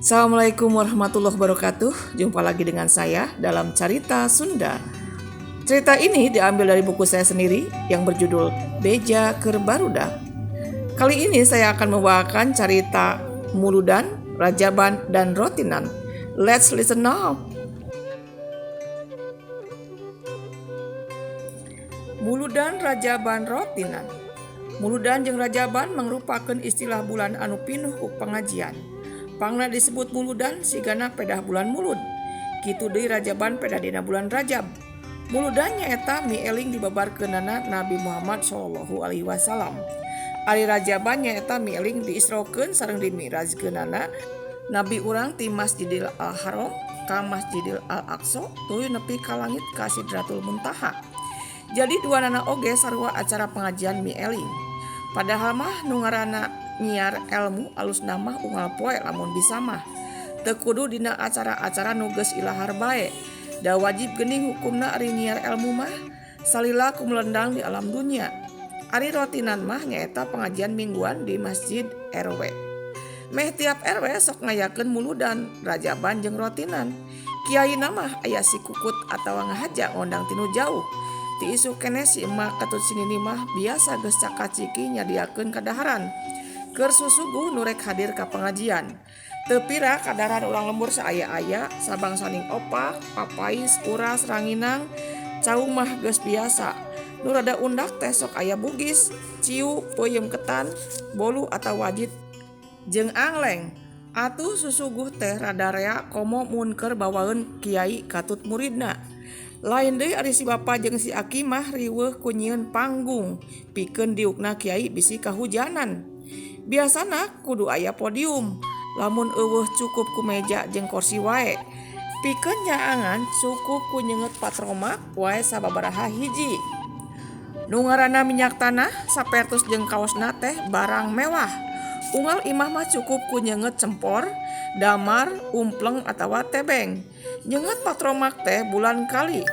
Assalamualaikum warahmatullahi wabarakatuh. Jumpa lagi dengan saya dalam Carita Sunda. Cerita ini diambil dari buku saya sendiri yang berjudul Beja Keur Barudak. Kali ini saya akan membawakan cerita Muludan, Rajaban, dan Rotinan. Let's listen now. Muludan, Rajaban, Rotinan. Muludan jeung Rajaban mangrupakeun istilah bulan anu pinuh ku pangajian. Pangna disebut muludan sigana pedah bulan mulud. Kitu deui Rajaban pedah dina bulan Rajab. Muludan nyaeta mieling dibabarkeunana Nabi Muhammad sallallahu alaihi wasallam. Ari Rajaban nyaeta mieling diisrokeun sareng dimi'rajkeunana Nabi urang ti Masjidil Al-Haram ka Masjidil Al-Aqsa tuluy nepi ka langit ka Sidratul Muntaha. Jadi duanana oge sarua acara pengajian mieling. Padahal mah nu ngaranna nyiar ilmu alus nama unggal poe lamun bisa mah teu kudu dina acara-acara nu geus ilahar bae. Da wajib geuning hukumna ari nyiar ilmu mah salila kumelendang di alam dunya. Ari rotinan mah nyaeta pengajian mingguan di masjid RW. Meh tiap RW sok ngayakeun muludan, Rajaban jeung rotinan. Kiaina mah aya si kukut atawa ngahaja ngondang tinu jauh. Ti isu keneh si emak katut sinini mah biasa geus cakaciki nyadiakeun kadaharan. Keur susuguh nurek hadir ka pengajian. Teu pira kadaran ulang lembur saaya-aya, sabang saning opak, papais, uras, ranginang, caung mah geus biasa. Nu rada undak teh sok aya bugis, ciu, peuyeum ketan, bolu atawa wajit jeung angleng. Atuh susuguh teh rada rea komo mun keur bawaeun kiai katut muridna. Lain deui ari si bapa jeung si aki mah riweuh ku nyieun panggung pikeun diukna kiai bisi kahujanan. Biasana kudu aya podium, lamun eueuh cukup ku meja jeung kursi wae. Pikeun nyaangan cukup ku nyeungeut patromak wae sababaraha hiji. Nu ngaranna minyak tanah sapertos jeung kaosna teh barang mewah. Unggal imah mah cukup ku nyeungeut cempor, damar, umpleng atawa tebeng. Nyeungeut patromak teh bulan kali.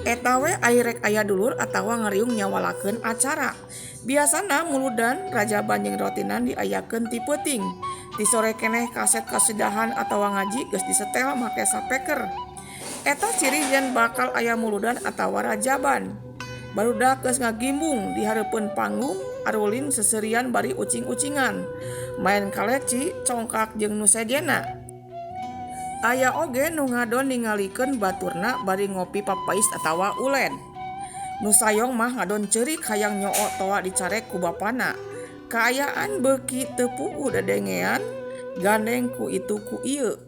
Eta we airek aya dulur atawa ngariung nyawalakeun acara. Biasana muludan, Rajaban jeung rotinan diayakeun ti peuting. Di sore keneh kaset kasidahan atawa ngaji geus disetel make sapeker. Eta ciri yen bakal aya muludan atawa Rajaban. Barudak geus ngagimbung di hareupeun panggung, arulin seserian bari ucing-ucingan. Main kaleci, congkak jeung nu sejena. Aya oge nu ngadon ningalikeun baturna bari ngopi papais atawa ulen. Nu sayong mah ngadon ceurik hayang nyoo toa dicarek ku bapana. Kaayaan beuki teu puguh dadengean, gandeng ku itu ku ieu.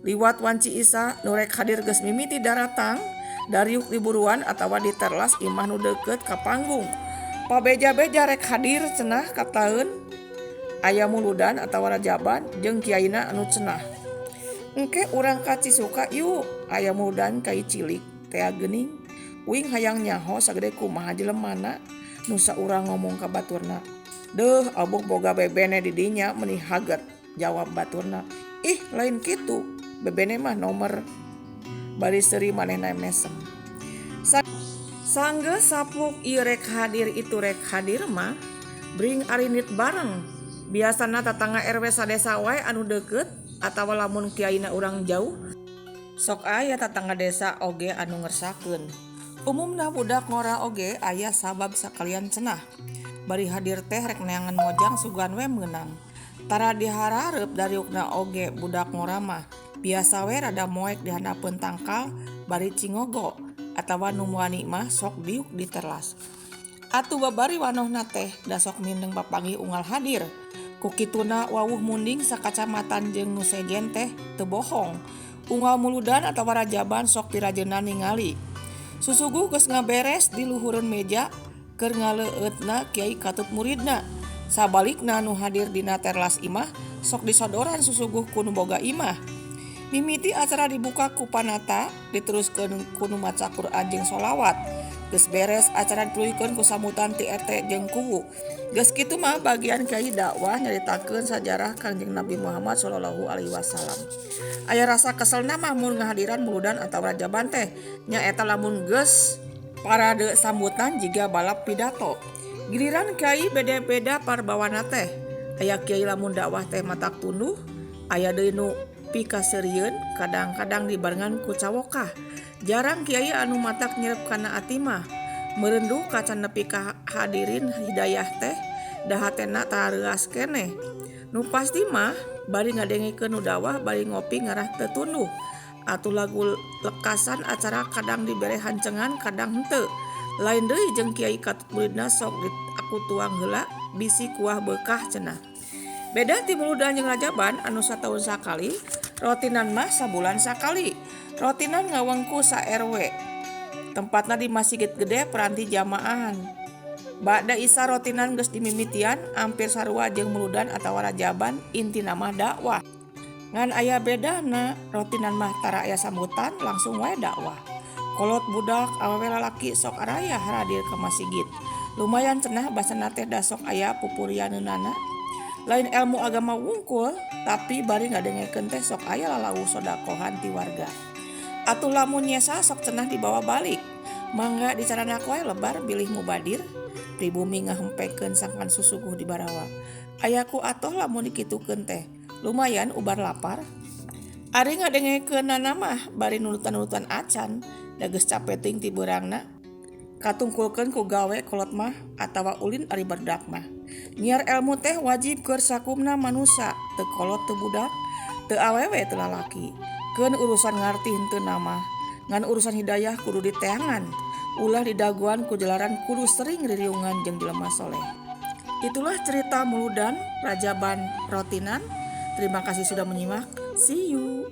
Liwat wanci isa nu rek hadir geus mimiti daratang, dariuk di buruan atawa di terlas imah nu deukeut ka panggung. Pabeja-beja rek hadir cenah kataeun aya muludan atawa Rajaban jeung kiaina anu cenah. Engke urang ka Cisuka yuk, aya muludan kai cilik tea geuning. Uing hayang nyaho sagede kumaha jelemana. Nu saurang ngomong ka baturna, "Deuh abuh boga bebene di dinya meuni haget," jawab baturna. "Ih lain kitu, bebene mah nomer." Bari seuri manehna mesem. Sanggeus sapuk ieu rek hadir itu rek hadir mah bring arinit bareng. Biasana tatangga RW sadesa wae anu deukeut atawa lamun kiaina urang jauh sok aya tatangga desa oge anu ngersakeun. Umumna budak ngora oge aya sabab sakalian cenah. Bari hadir teh rek neangan mojang sugan we meunang. Tara diharareup dariukna oge budak ngora mah biasa we rada moek dihandapeun tangkal bari cingogo atawa nu wani mah sok diuk di terlas. Atuh babari wanohna teh da sok mindeng papanggih unggal hadir. Ku kituna wawuh munding sakacamatan jeung nu sejen teh teu bohong. Unggal muludan atawa Rajaban sok pirajeunna ningali. Susuguh geus ngaberes di luhureun meja keur ngaleueutna kiai katut muridna. Sabalikna nu hadir dina terlas imah sok disodoran susuguh ku nu boga imah. Mimiti acara dibuka ku panata, diteruskeun ku nu maca Quran jeung sholawat. Geus beres acara dituluykeun ku sambutan ti RT jeung kuwu. Geus kitu mah bagian kiai dakwah nyaritakeun sajarah Kangjeng Nabi Muhammad sallallahu alaihi wasallam. Aya rasa keselna mah mun ngahadiran muludan atawa Rajaban teh nyaeta lamun geus parade sambutan jiga balap pidato. Giliran kiai beda-beda parbawana teh. Aya kiai lamun dakwah teh matak tunduh, Aya deui nu pikaseurieun kadang-kadang dibarengan ku cawokah. Jarang kiai anu matak nyerep kana ati mah. Merenduh kacan nepi ka hadirin hidayah teh da hatena tareuas keneh. Nu pasti mah bari ngadengikeun nu dawah bari ngopi ngarah teu tunduh. Atuh lagu lekasan acara kadang dibere hancengan kadang henteu. Lain deui jeung kiai katut muridna sok aku tuang heula bisi kuah bekah cenah. Beda ti Muludan jeung Rajaban anu sataun sakali, rotinan mah sabulan sakali. Rotinan ngawengku sa RW. Tempatna di masjid gede peranti jamaahan. Bada isa rotinan geus dimimitian ampir sarua jeung Muludan atawa Rajaban intina mah dakwah. Ngan aya bedana, rotinan mah tara aya sambutan langsung wae dakwah. Kolot budak awewe lalaki sok araya hadir ke masjid. Lumayan cenah basana teh da sok aya pupurianeunana. Lain ilmu agama wungkul, tapi bari ngadengekeun teh sok aya lalauh sodakohan ti warga. Atuh lamun nyesa sok cenah dibawa balik. Mangga dicaranak wae lebar bilih mubadir. Pribumi ngahempekeun sangkan susuguh di barawa. Ayaku atoh lamun dikitukeun teh. Lumayan ubar lapar. Ari ngadengekeunana mah bari nurutan-nurutan acan, da geus capek ting ti beurangna. Katungkulkeun ku gawe kolot mah atawa ulin ari barudak mah. Nyiar ilmu teh wajib keur sakumna manusia, teu kolot teu budak, teu awewe teu lalaki. Keun urusan ngarti henteu nama, ngan urusan hidayah kudu diteangan. Ulah didaguan ku jalaran kudu sering ririungan jeung jelema soleh. Itulah cerita Muludan, Rajaban, Rotinan. Terima kasih sudah menyimak. See you.